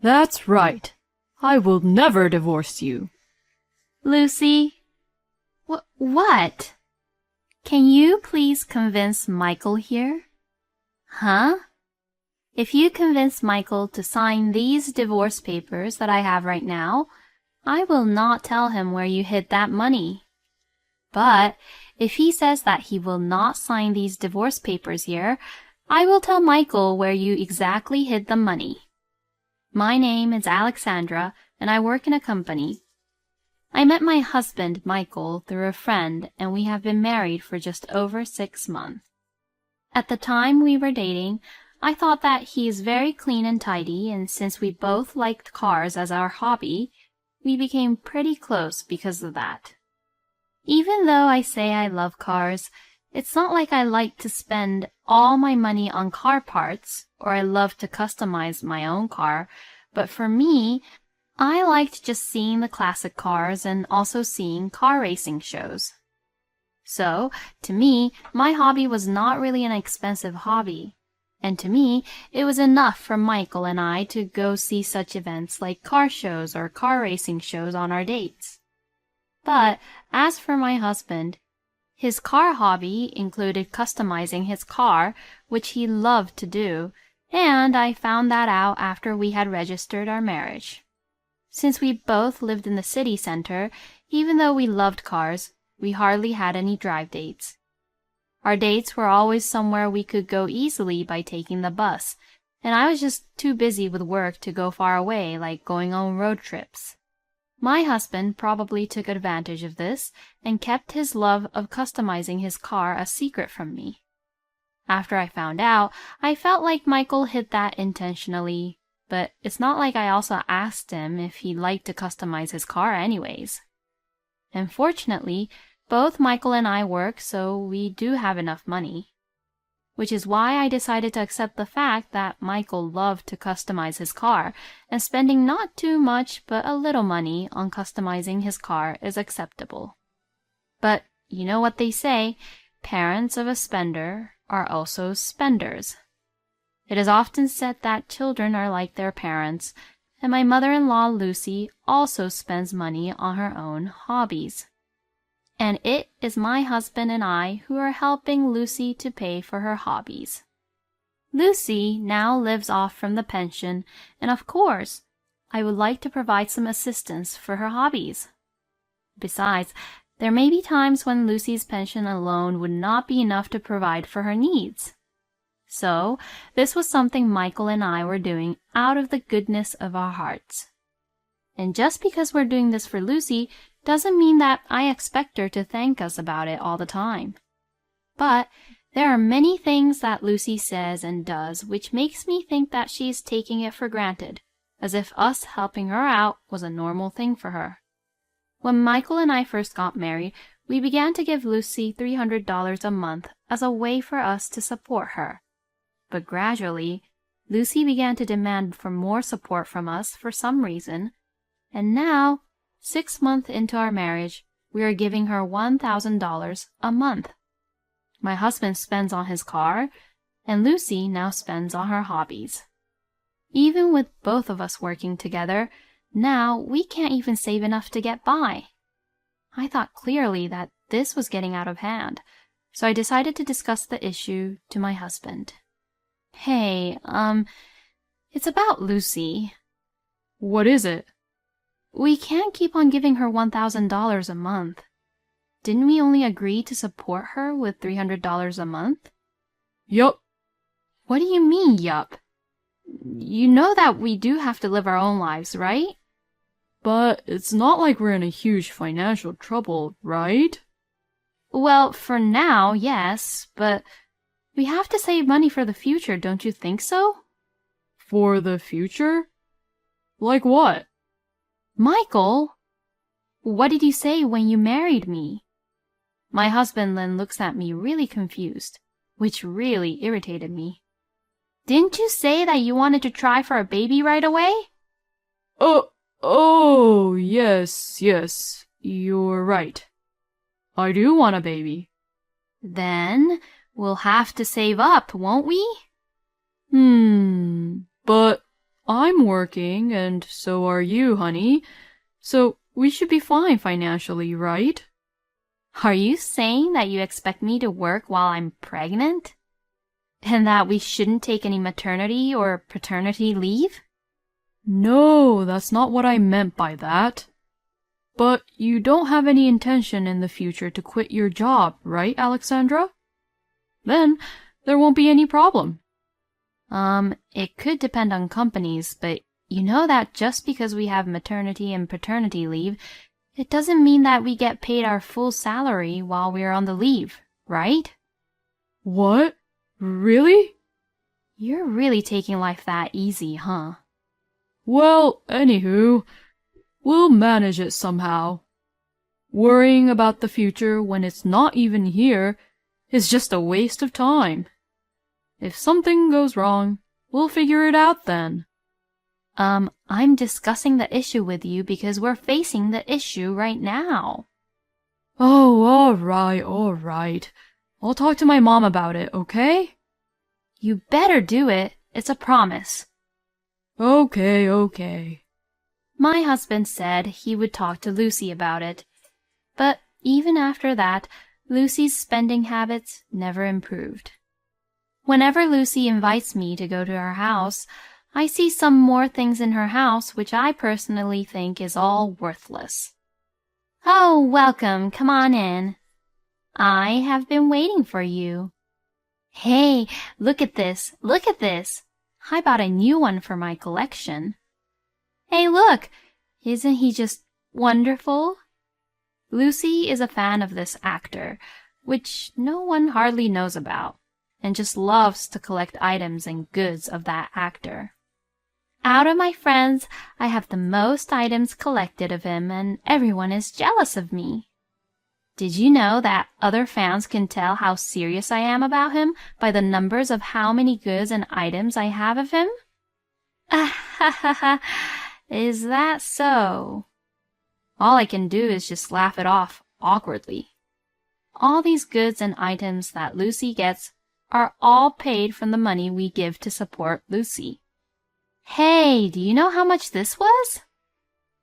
That's right. I will never divorce you. Lucy, what? Can you please convince Michael here? Huh? If you convince Michael to sign these divorce papers that I have right now, I will not tell him where you hid that money. But if he says that he will not sign these divorce papers here, I will tell Michael where you exactly hid the money. My name is Alexandra, and I work in a company. I met my husband, Michael, through a friend, and we have been married for just over 6 months. At the time we were dating, I thought that he is very clean and tidy, and since we both liked cars as our hobby, we became pretty close because of that. Even though I say I love cars, it's not like I like to spend all my money on car parts, or I love to customize my own car, but for me, I liked just seeing the classic cars and also seeing car racing shows. So, to me, my hobby was not really an expensive hobby. And to me, it was enough for Michael and I to go see such events like car shows or car racing shows on our dates. But as for my husband, his car hobby included customizing his car, which he loved to do, and I found that out after we had registered our marriage. Since we both lived in the city center, even though we loved cars, we hardly had any drive dates. Our dates were always somewhere we could go easily by taking the bus, and I was just too busy with work to go far away, like going on road trips. My husband probably took advantage of this and kept his love of customizing his car a secret from me. After I found out, I felt like Michael hid that intentionally, but it's not like I also asked him if he liked to customize his car anyways. And fortunately, both Michael and I work, so we do have enough money. Which is why I decided to accept the fact that Michael loved to customize his car, and spending not too much but a little money on customizing his car is acceptable. But you know what they say, parents of a spender are also spenders. It is often said that children are like their parents, and my mother-in-law Lucy also spends money on her own hobbies. And it is my husband and I who are helping Lucy to pay for her hobbies. Lucy now lives off from the pension, and of course, I would like to provide some assistance for her hobbies. Besides, there may be times when Lucy's pension alone would not be enough to provide for her needs. So, this was something Michael and I were doing out of the goodness of our hearts. And just because we're doing this for Lucy doesn't mean that I expect her to thank us about it all the time. But there are many things that Lucy says and does which makes me think that she is taking it for granted, as if us helping her out was a normal thing for her. When Michael and I first got married, we began to give Lucy $300 a month as a way for us to support her. But gradually, Lucy began to demand for more support from us for some reason, and now, 6 months into our marriage, we are giving her $1,000 a month. My husband spends on his car, and Lucy now spends on her hobbies. Even with both of us working together, now we can't even save enough to get by. I thought clearly that this was getting out of hand, so I decided to discuss the issue to my husband. Hey, it's about Lucy. What is it? We can't keep on giving her $1,000 a month. Didn't we only agree to support her with $300 a month? Yup. What do you mean, yup? You know that we do have to live our own lives, right? But it's not like we're in a huge financial trouble, right? Well, for now, yes, but we have to save money for the future, don't you think so? For the future? Like what? Michael, what did you say when you married me? My husband then looks at me really confused, which really irritated me. Didn't you say that you wanted to try for a baby right away? Oh, yes, you're right. I do want a baby. Then we'll have to save up, won't we? But I'm working, and so are you, honey. So we should be fine financially, right? Are you saying that you expect me to work while I'm pregnant? And that we shouldn't take any maternity or paternity leave? No, that's not what I meant by that. But you don't have any intention in the future to quit your job, right, Alexandra? Then there won't be any problem. It could depend on companies, but you know that just because we have maternity and paternity leave, it doesn't mean that we get paid our full salary while we're on the leave, right? What? Really? You're really taking life that easy, huh? Well, anywho, we'll manage it somehow. Worrying about the future when it's not even here is just a waste of time. If something goes wrong, we'll figure it out then. I'm discussing the issue with you because we're facing the issue right now. Oh, all right. I'll talk to my mom about it, okay? You better do it. It's a promise. Okay. My husband said he would talk to Lucy about it. But even after that, Lucy's spending habits never improved. Whenever Lucy invites me to go to her house, I see some more things in her house which I personally think is all worthless. Oh, welcome. Come on in. I have been waiting for you. Hey, look at this. I bought a new one for my collection. Hey, look. Isn't he just wonderful? Lucy is a fan of this actor, which no one hardly knows about, and just loves to collect items and goods of that actor. Out of my friends, I have the most items collected of him, and everyone is jealous of me. Did you know that other fans can tell how serious I am about him by the numbers of how many goods and items I have of him? Is that so? All I can do is just laugh it off awkwardly. All these goods and items that Lucy gets are all paid from the money we give to support Lucy. Hey, do you know how much this was?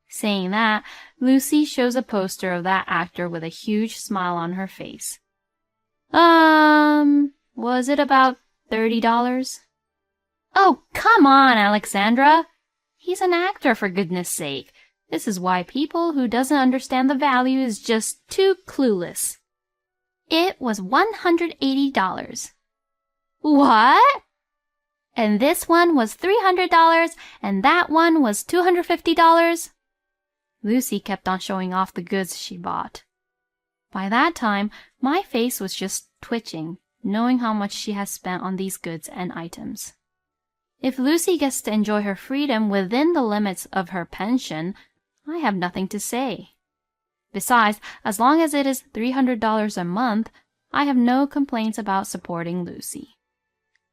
Saying that, Lucy shows a poster of that actor with a huge smile on her face. Was it about $30? Oh, come on, Alexandra. He's an actor, for goodness sake. This is why people who doesn't understand the value is just too clueless. It was $180. What? And this one was $300, and that one was $250? Lucy kept on showing off the goods she bought. By that time, my face was just twitching, knowing how much she has spent on these goods and items. If Lucy gets to enjoy her freedom within the limits of her pension, I have nothing to say. Besides, as long as it is $300 a month, I have no complaints about supporting Lucy.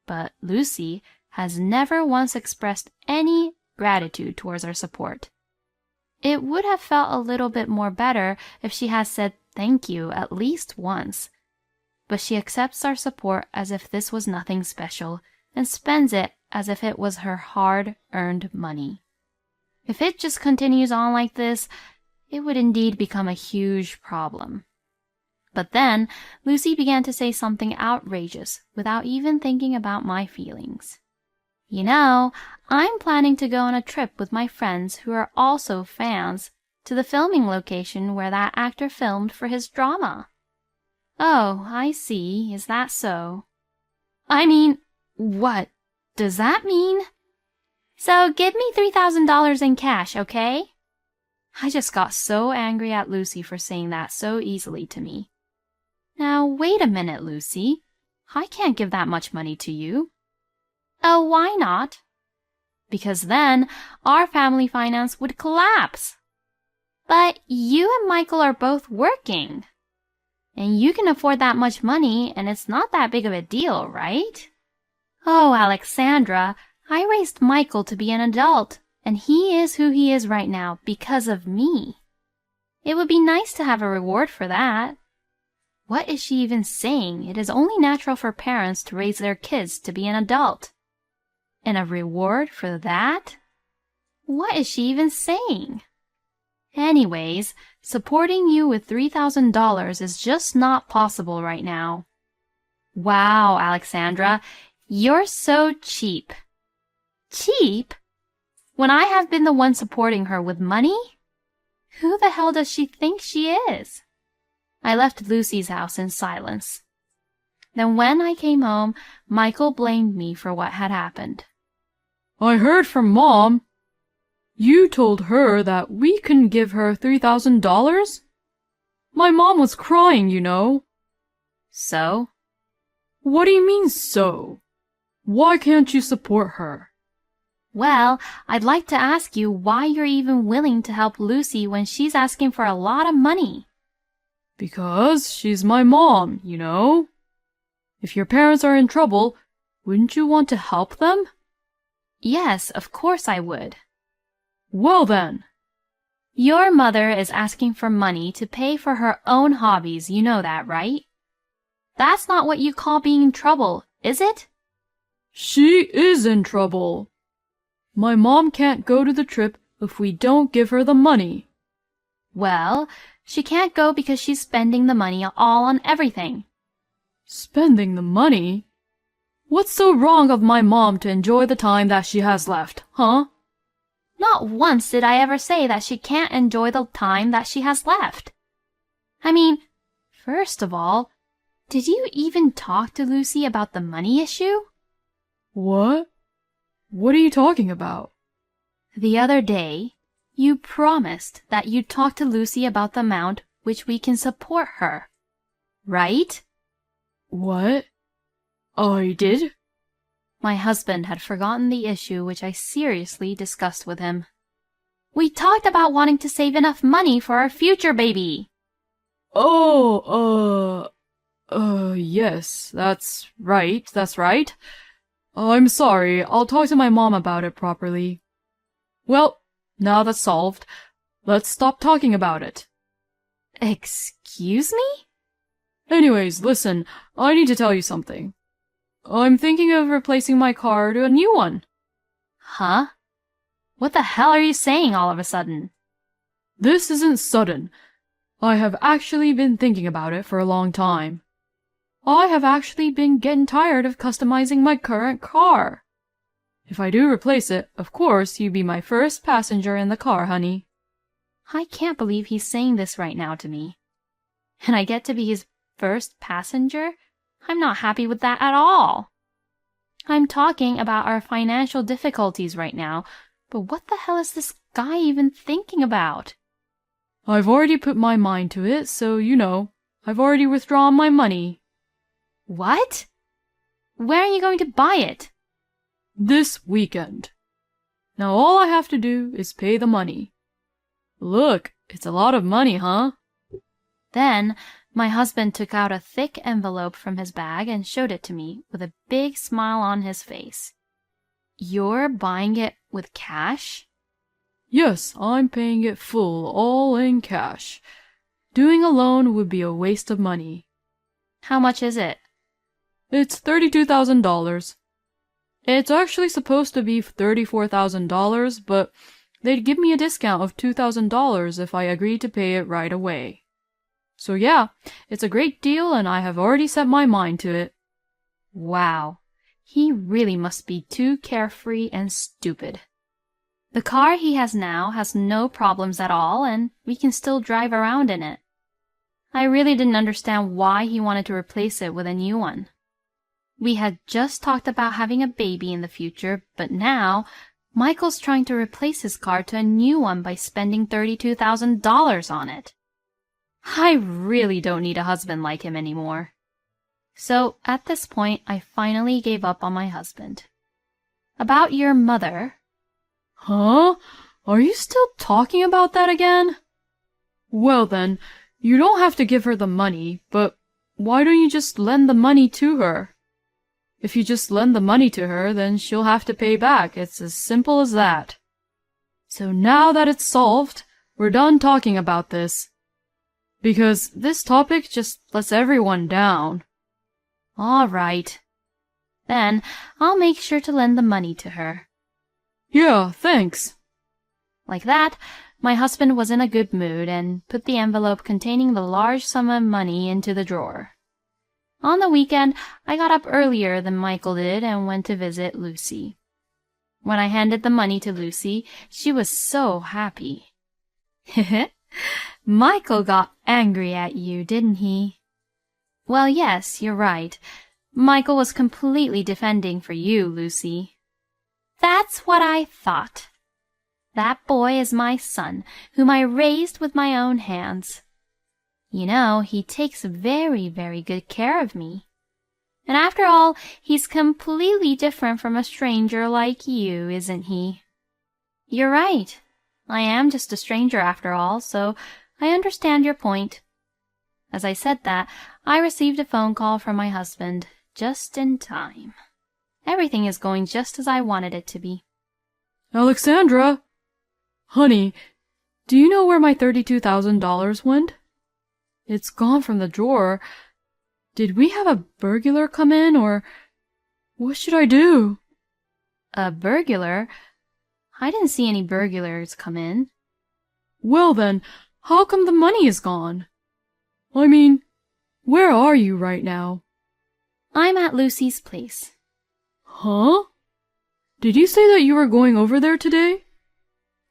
But Lucy has never once expressed any gratitude towards our support. It would have felt a little bit more better if she had said thank you at least once. But she accepts our support as if this was nothing special and spends it as if it was her hard-earned money. If it just continues on like this, it would indeed become a huge problem. But then Lucy began to say something outrageous without even thinking about my feelings. You know, I'm planning to go on a trip with my friends who are also fans to the filming location where that actor filmed for his drama. Oh, I see. Is that so? I mean, what does that mean? So give me $3,000 in cash, okay? I just got so angry at Lucy for saying that so easily to me. Now, wait a minute, Lucy. I can't give that much money to you. Oh, why not? Because then our family finance would collapse. But you and Michael are both working. And you can afford that much money, and it's not that big of a deal, right? Oh, Alexandra, I raised Michael to be an adult, and he is who he is right now because of me. It would be nice to have a reward for that. What is she even saying? It is only natural for parents to raise their kids to be an adult. And a reward for that? What is she even saying? Anyways, supporting you with $3,000 is just not possible right now. Wow, Alexandra, you're so cheap. Cheap? When I have been the one supporting her with money? Who the hell does she think she is? I left Lucy's house in silence. Then when I came home, Michael blamed me for what had happened. I heard from Mom. You told her that we couldn't give her $3,000? My mom was crying, you know. So? What do you mean, so? Why can't you support her? Well, I'd like to ask you why you're even willing to help Lucy when she's asking for a lot of money. Because she's my mom, you know. If your parents are in trouble, wouldn't you want to help them? Yes, of course I would. Well then. Your mother is asking for money to pay for her own hobbies, you know that, right? That's not what you call being in trouble, is it? She is in trouble. My mom can't go to the trip if we don't give her the money. Well, she can't go because she's spending the money all on everything. Spending the money? What's so wrong of my mom to enjoy the time that she has left, huh? Not once did I ever say that she can't enjoy the time that she has left. I mean, first of all, did you even talk to Lucy about the money issue? What? What are you talking about? The other day, you promised that you'd talk to Lucy about the amount which we can support her, right? What? I did? My husband had forgotten the issue which I seriously discussed with him. We talked about wanting to save enough money for our future baby. Yes, that's right. I'm sorry, I'll talk to my mom about it properly. Well, now that's solved, let's stop talking about it. Excuse me? Anyways, listen, I need to tell you something. I'm thinking of replacing my car to a new one. Huh? What the hell are you saying all of a sudden? This isn't sudden. I have actually been thinking about it for a long time. I have actually been getting tired of customizing my current car. If I do replace it, of course you'd be my first passenger in the car, honey. I can't believe he's saying this right now to me. And I get to be his first passenger? I'm not happy with that at all. I'm talking about our financial difficulties right now, but what the hell is this guy even thinking about? I've already put my mind to it, so you know, I've already withdrawn my money. What? Where are you going to buy it? This weekend. Now all I have to do is pay the money. Look, it's a lot of money, huh? Then my husband took out a thick envelope from his bag and showed it to me with a big smile on his face. You're buying it with cash? Yes, I'm paying it full, all in cash. Doing a loan would be a waste of money. How much is it? It's $32,000. It's actually supposed to be $34,000, but they'd give me a discount of $2,000 if I agreed to pay it right away. So yeah, it's a great deal and I have already set my mind to it. Wow, he really must be too carefree and stupid. The car he has now has no problems at all and we can still drive around in it. I really didn't understand why he wanted to replace it with a new one. We had just talked about having a baby in the future, but now Michael's trying to replace his car to a new one by spending $32,000 on it. I really don't need a husband like him anymore. So at this point, I finally gave up on my husband. About your mother. Huh? Are you still talking about that again? Well then, you don't have to give her the money, but why don't you just lend the money to her? If you just lend the money to her, then she'll have to pay back. It's as simple as that. So now that it's solved, we're done talking about this. Because this topic just lets everyone down. All right. Then I'll make sure to lend the money to her. Yeah, thanks. Like that, my husband was in a good mood and put the envelope containing the large sum of money into the drawer. On the weekend, I got up earlier than Michael did and went to visit Lucy. When I handed the money to Lucy, she was so happy. Michael got angry at you, didn't he? Well, yes, you're right. Michael was completely defending for you, Lucy. That's what I thought. That boy is my son, whom I raised with my own hands. You know, he takes very, very good care of me. And after all, he's completely different from a stranger like you, isn't he? You're right. I am just a stranger after all, so I understand your point. As I said that, I received a phone call from my husband, just in time. Everything is going just as I wanted it to be. Alexandra! Honey, do you know where my $32,000 went? It's gone from the drawer. Did we have a burglar come in, or what should I do? A burglar? I didn't see any burglars come in. Well then, how come the money is gone? I mean, where are you right now? I'm at Lucy's place. Huh? Did you say that you were going over there today?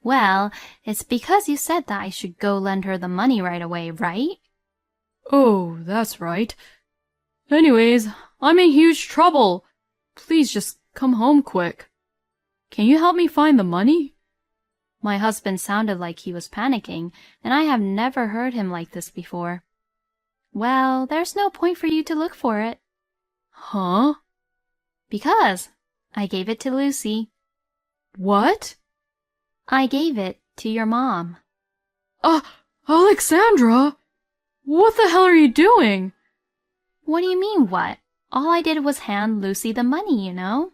Well, it's because you said that I should go lend her the money right away, right? Oh, that's right. Anyways, I'm in huge trouble. Please just come home quick. Can you help me find the money? My husband sounded like he was panicking, and I have never heard him like this before. Well, there's no point for you to look for it. Huh? Because I gave it to Lucy. What? I gave it to your mom. Alexandra! What the hell are you doing? What do you mean, what? All I did was hand Lucy the money, you know.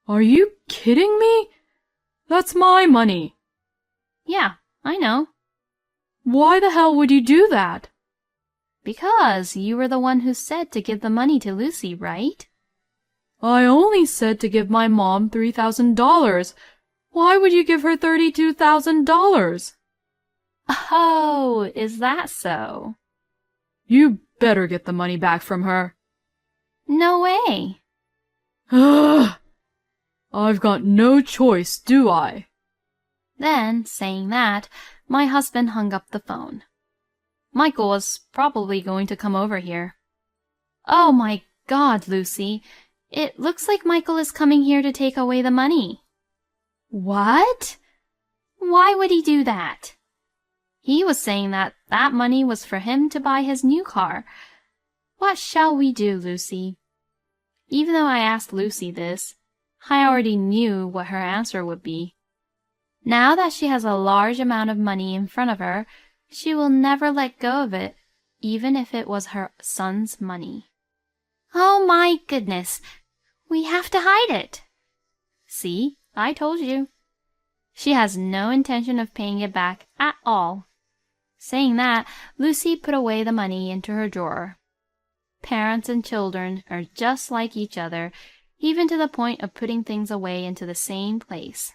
Are you kidding me? That's my money. Yeah, I know. Why the hell would you do that? Because you were the one who said to give the money to Lucy, right? I only said to give my mom $3,000. Why would you give her $32,000? Oh, is that so? You better get the money back from her. No way. Ugh! I've got no choice, do I? Then, saying that, my husband hung up the phone. Michael was probably going to come over here. Oh my God, Lucy. It looks like Michael is coming here to take away the money. What? Why would he do that? He was saying that that money was for him to buy his new car. What shall we do, Lucy? Even though I asked Lucy this, I already knew what her answer would be. Now that she has a large amount of money in front of her, she will never let go of it, even if it was her son's money. Oh my goodness! We have to hide it! See, I told you. She has no intention of paying it back at all. Saying that, Lucy put away the money into her drawer. Parents and children are just like each other, even to the point of putting things away into the same place.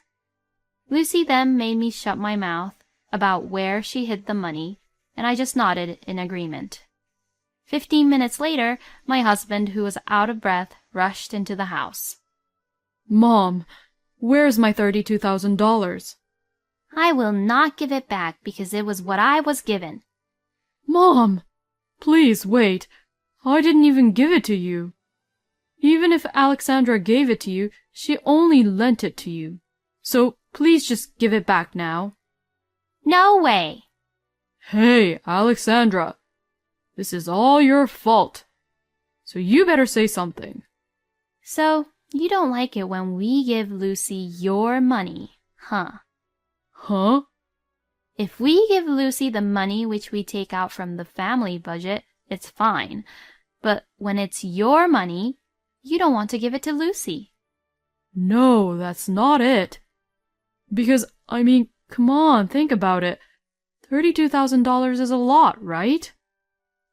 Lucy then made me shut my mouth about where she hid the money, and I just nodded in agreement. 15 minutes later, my husband, who was out of breath, rushed into the house. Mom, where's my $32,000? I will not give it back because it was what I was given. Mom, please wait. I didn't even give it to you. Even if Alexandra gave it to you, she only lent it to you. So please just give it back now. No way. Hey, Alexandra, this is all your fault. So you better say something. So you don't like it when we give Lucy your money, huh? Huh? If we give Lucy the money which we take out from the family budget, it's fine. But when it's your money, you don't want to give it to Lucy. No, that's not it. Because, I mean, come on, think about it. $32,000 is a lot, right?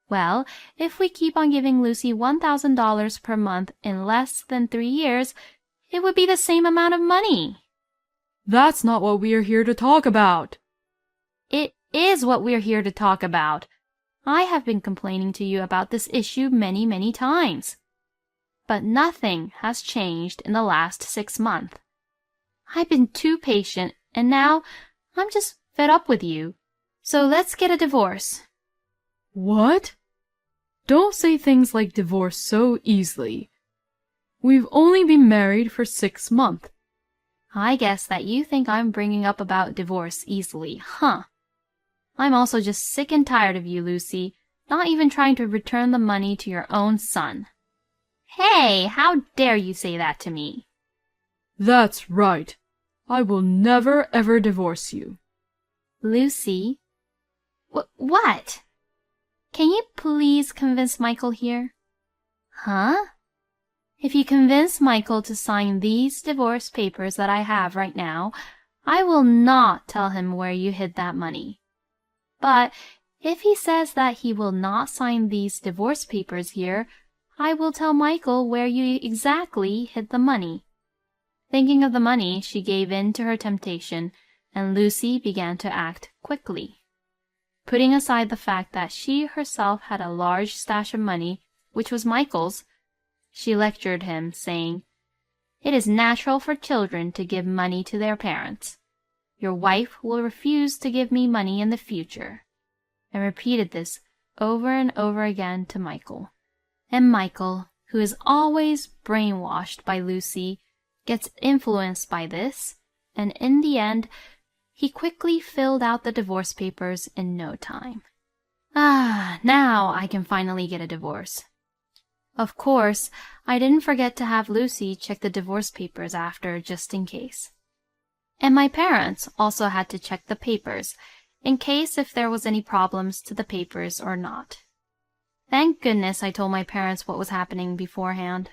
Well, if we keep on giving Lucy $1,000 per month in less than 3 years, it would be the same amount of money. That's not what we are here to talk about. It is what we're here to talk about. I have been complaining to you about this issue many, many times. But nothing has changed in the last 6 months. I've been too patient, and now I'm just fed up with you. So let's get a divorce. What? Don't say things like divorce so easily. We've only been married for 6 months. I guess that you think I'm bringing up about divorce easily, huh? I'm also just sick and tired of you, Lucy, not even trying to return the money to your own son. Hey, how dare you say that to me? That's right. I will never ever divorce you. Lucy? What? Can you please convince Michael here? Huh? If you convince Michael to sign these divorce papers that I have right now, I will not tell him where you hid that money. But if he says that he will not sign these divorce papers here, I will tell Michael where you exactly hid the money. Thinking of the money, she gave in to her temptation, and Lucy began to act quickly. Putting aside the fact that she herself had a large stash of money, which was Michael's, she lectured him, saying, "It is natural for children to give money to their parents. Your wife will refuse to give me money in the future," and repeated this over and over again to Michael. And Michael, who is always brainwashed by Lucy, gets influenced by this, and in the end, he quickly filled out the divorce papers in no time. Now I can finally get a divorce. Of course, I didn't forget to have Lucy check the divorce papers after, just in case. And my parents also had to check the papers, in case if there was any problems to the papers or not. Thank goodness I told my parents what was happening beforehand.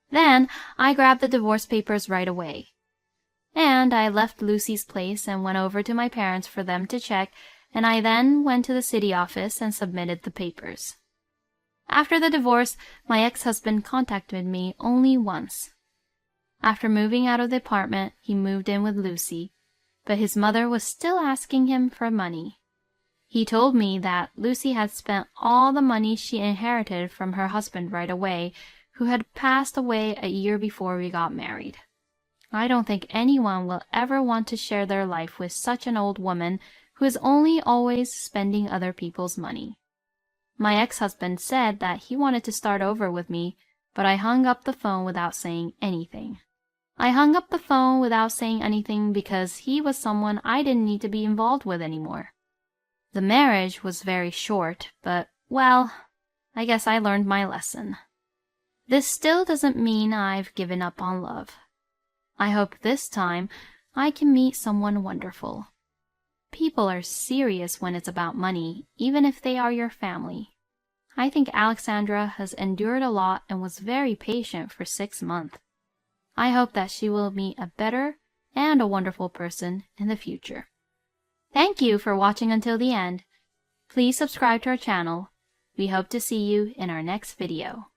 Then I grabbed the divorce papers right away. And I left Lucy's place and went over to my parents for them to check, and I then went to the city office and submitted the papers. After the divorce, my ex-husband contacted me only once. After moving out of the apartment, he moved in with Lucy, but his mother was still asking him for money. He told me that Lucy had spent all the money she inherited from her husband right away, who had passed away a year before we got married. I don't think anyone will ever want to share their life with such an old woman who is only always spending other people's money. My ex-husband said that he wanted to start over with me, but I hung up the phone without saying anything. I hung up the phone without saying anything because he was someone I didn't need to be involved with anymore. The marriage was very short, but, well, I guess I learned my lesson. This still doesn't mean I've given up on love. I hope this time I can meet someone wonderful. People are serious when it's about money, even if they are your family. I think Alexandra has endured a lot and was very patient for 6 months. I hope that she will meet a better and a wonderful person in the future. Thank you for watching until the end. Please subscribe to our channel. We hope to see you in our next video.